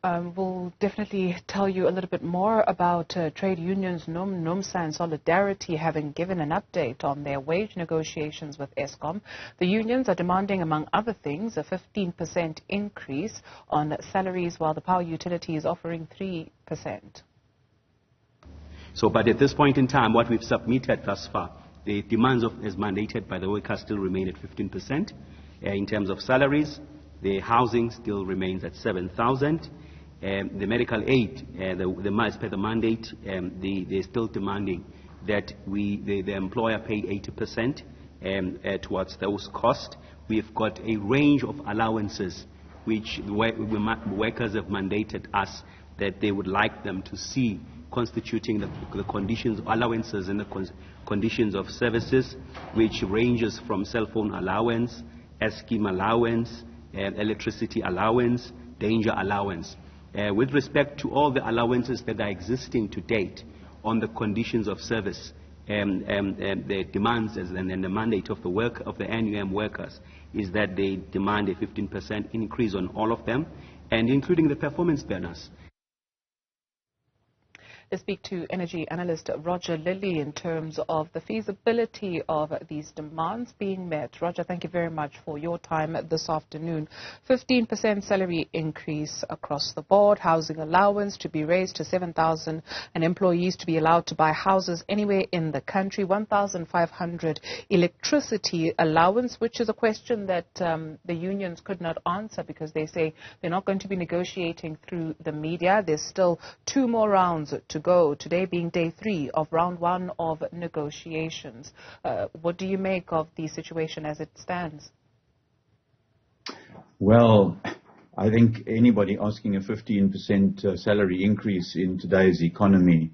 We'll definitely tell you a little bit more about trade unions NUM, NUMSA and Solidarity having given an update on their wage negotiations with Eskom. The unions are demanding, among other things, a 15% increase on salaries, while the power utility is offering 3%. So, but at this point in time, what we've submitted thus far, the demands as mandated by the workers still remain at 15%. In terms of salaries, the housing still remains at 7,000. The medical aid, as per the mandate, they're still demanding that the employer pay 80% towards those costs. We've got a range of allowances which the workers have mandated us that they would like them to see constituting the conditions of allowances and the conditions of services, which ranges from cell phone allowance, Eskom allowance, electricity allowance, danger allowance. With respect to all the allowances that are existing to date on the conditions of service, the demands and the mandate of the NUM workers is that they demand a 15% increase on all of them, and including the performance bonus. Let's speak to energy analyst Roger Lilley in terms of the feasibility of these demands being met. Roger, thank you very much for your time this afternoon. 15% salary increase across the board, housing allowance to be raised to 7,000, and employees to be allowed to buy houses anywhere in the country, 1,500 electricity allowance, which is a question that the unions could not answer because they say they're not going to be negotiating through the media. There's still 2 more rounds to go, today being day 3 of round 1 of negotiations. What do you make of the situation as it stands? Well, I think anybody asking a 15% salary increase in today's economy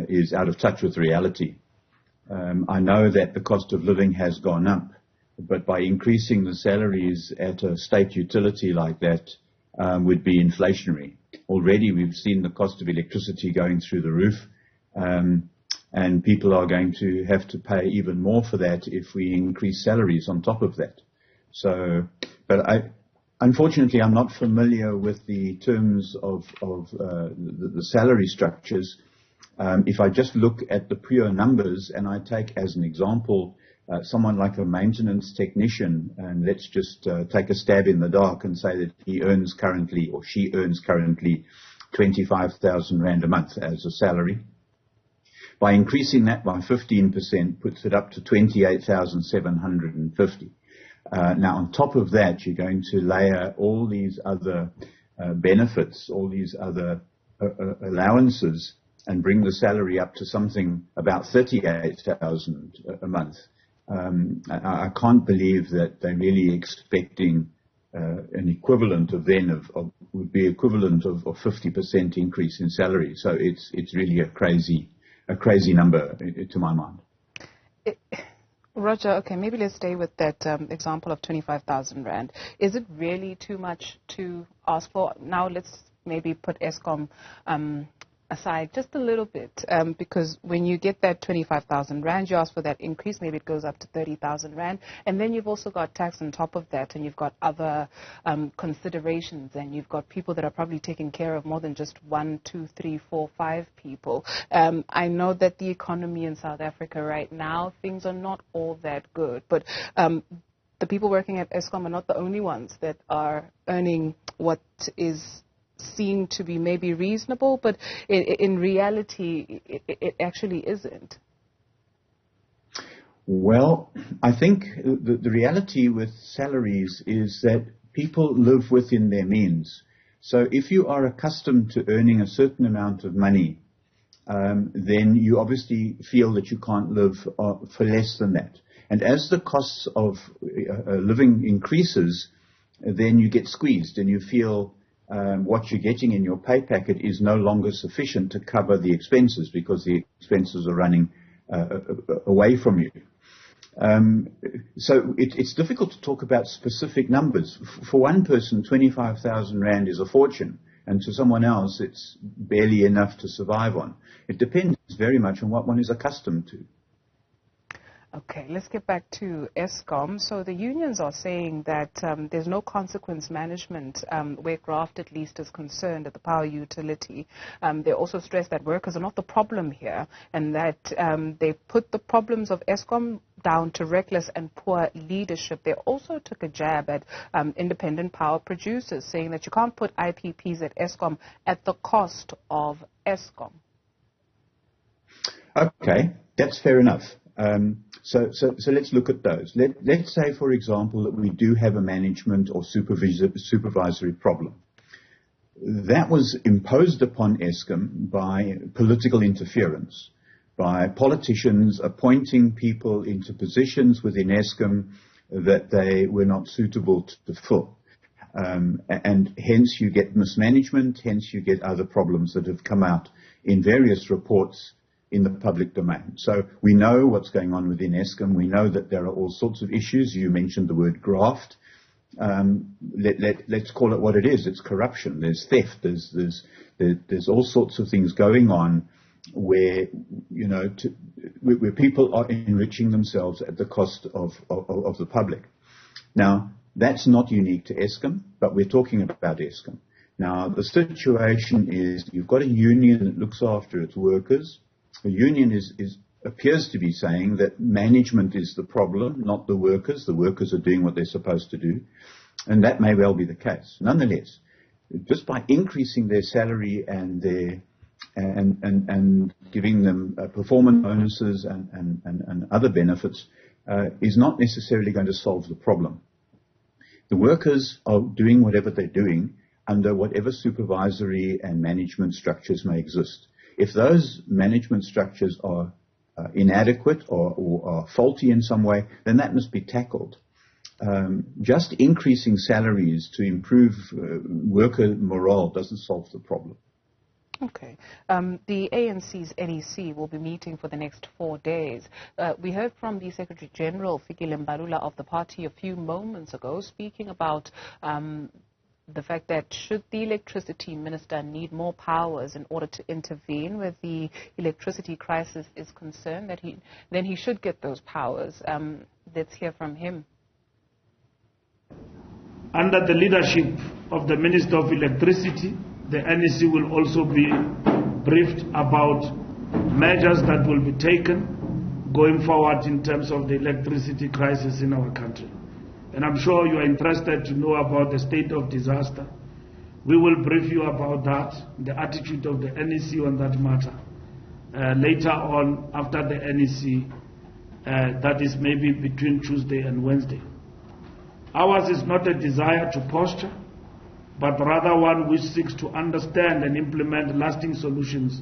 is out of touch with reality. I know that the cost of living has gone up, but by increasing the salaries at a state utility like that would be inflationary. Already we've seen the cost of electricity going through the roof, and people are going to have to pay even more for that if we increase salaries on top of that. So, but unfortunately, I'm not familiar with the terms of the salary structures. If I just look at the pure numbers and I take as an example someone like a maintenance technician, and let's just take a stab in the dark and say that he earns currently, or she earns currently, 25,000 Rand a month as a salary. By increasing that by 15% puts it up to 28,750. Now on top of that, you're going to layer all these other benefits, all these other allowances, and bring the salary up to something about 38,000 a month. I can't believe that they're really expecting an equivalent of would be equivalent of 50% increase in salary. So it's really a crazy number to my mind. Roger, okay, maybe let's stay with that example of 25,000 Rand. Is it really too much to ask for? Now let's maybe put Eskom aside just a little bit, because when you get that 25,000 Rand, you ask for that increase, maybe it goes up to 30,000 Rand, and then you've also got tax on top of that, and you've got other considerations, and you've got people that are probably taking care of more than just 1, 2, 3, 4, 5 people. I know that the economy in South Africa right now, things are not all that good, but the people working at Eskom are not the only ones that are earning what is seen to be maybe reasonable, but in reality, it actually isn't. Well, I think the reality with salaries is that people live within their means. So if you are accustomed to earning a certain amount of money, then you obviously feel that you can't live for less than that. And as the costs of living increases, then you get squeezed and you feel what you're getting in your pay packet is no longer sufficient to cover the expenses because the expenses are running away from you. So it's difficult to talk about specific numbers. For one person, 25,000 Rand is a fortune, and to someone else, it's barely enough to survive on. It depends very much on what one is accustomed to. Okay, let's get back to Eskom. So the unions are saying that there's no consequence management where graft at least is concerned at the power utility. They also stress that workers are not the problem here and that they put the problems of Eskom down to reckless and poor leadership. They also took a jab at independent power producers, saying that you can't put IPPs at Eskom at the cost of Eskom. Okay, that's fair enough. So let's look at those. Let's say, for example, that we do have a management or supervisory problem. That was imposed upon Eskom by political interference, by politicians appointing people into positions within Eskom that they were not suitable to fill. And hence you get mismanagement, hence you get other problems that have come out in various reports in the public domain. So we know what's going on within Eskom. We know that there are all sorts of issues. You mentioned the word graft. Let's call it what it is. It's corruption. There's theft. There's all sorts of things going on where, where people are enriching themselves at the cost of the public. Now, that's not unique to Eskom, but we're talking about Eskom. Now, the situation is you've got a union that looks after its workers. The union appears to be saying that management is the problem, not the workers. The workers are doing what they're supposed to do, and that may well be the case. Nonetheless, just by increasing their salary and giving them performance bonuses and other benefits is not necessarily going to solve the problem. The workers are doing whatever they're doing under whatever supervisory and management structures may exist. If those management structures are inadequate or are faulty in some way, then that must be tackled. Just increasing salaries to improve worker morale doesn't solve the problem. Okay. The ANC's NEC will be meeting for the next 4 days. We heard from the Secretary General, Fikile Mbalula, of the party a few moments ago, speaking about the fact that should the electricity minister need more powers in order to intervene where the electricity crisis is concerned, then he should get those powers. Let's hear from him. Under the leadership of the Minister of Electricity, the NEC will also be briefed about measures that will be taken going forward in terms of the electricity crisis in our country. And I'm sure you are interested to know about the state of disaster. We will brief you about that, the attitude of the NEC on that matter, later on after the NEC, that is maybe between Tuesday and Wednesday. Ours is not a desire to posture, but rather one which seeks to understand and implement lasting solutions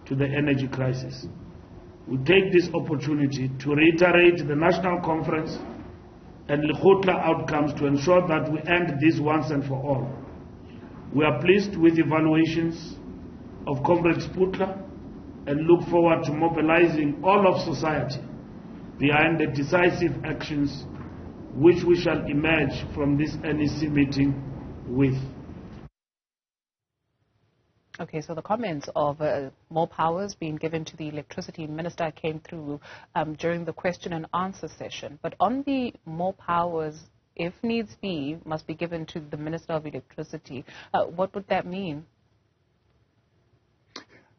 to the energy crisis. We take this opportunity to reiterate the National Conference and Lekgotla outcomes to ensure that we end this once and for all. We are pleased with evaluations of Comrade Sputla and look forward to mobilizing all of society behind the decisive actions which we shall emerge from this NEC meeting with. Okay, so the comments of more powers being given to the electricity minister came through during the question and answer session. But on the more powers, if needs be, must be given to the Minister of Electricity, what would that mean?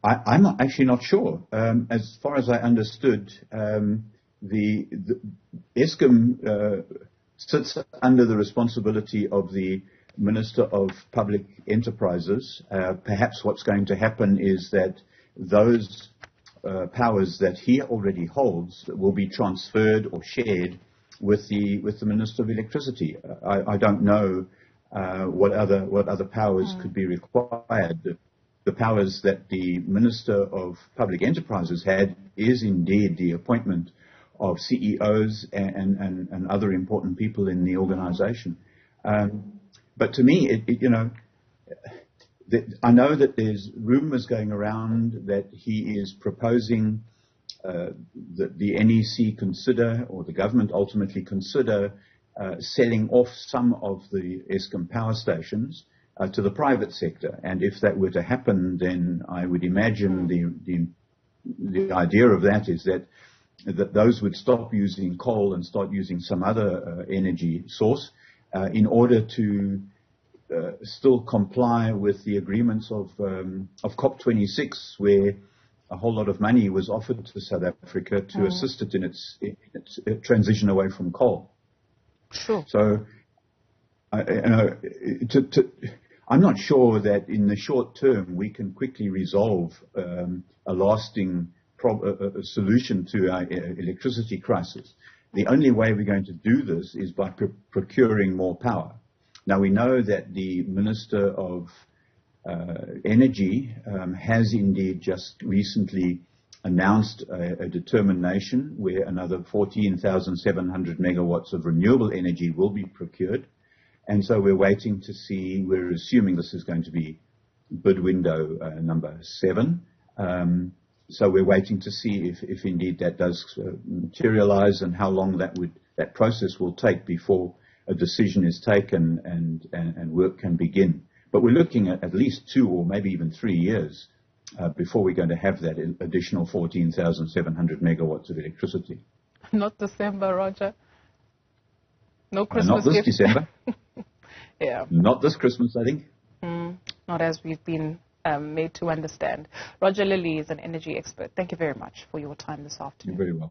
I'm actually not sure. As far as I understood, the Eskom sits under the responsibility of the Minister of Public Enterprises. Perhaps what's going to happen is that those powers that he already holds will be transferred or shared with the Minister of Electricity. I don't know what other powers could be required. The powers that the Minister of Public Enterprises had is indeed the appointment of CEOs and other important people in the organization. But to me, I know that there's rumors going around that he is proposing that the NEC consider, or the government ultimately consider, selling off some of the Eskom power stations to the private sector. And if that were to happen, then I would imagine the idea of that is that that those would stop using coal and start using some other energy source in order to still comply with the agreements of COP26, where a whole lot of money was offered to South Africa to assist it in its transition away from coal. Sure. So, I'm not sure that in the short term we can quickly resolve a lasting solution to our electricity crisis. The only way we're going to do this is by procuring more power. Now, we know that the Minister of Energy has indeed just recently announced a determination where another 14,700 megawatts of renewable energy will be procured. And so we're waiting to see, we're assuming this is going to be bid window number 7. So we're waiting to see if indeed that does materialize and how long that process will take before a decision is taken and work can begin. But we're looking at least 2 or maybe even 3 years before we're going to have that additional 14,700 megawatts of electricity. Not December, Roger. No Christmas Not this gift. December. Yeah. Not this Christmas, I think. Not as we've been made to understand. Roger Lilley is an energy expert. Thank you very much for your time this afternoon. You're very welcome.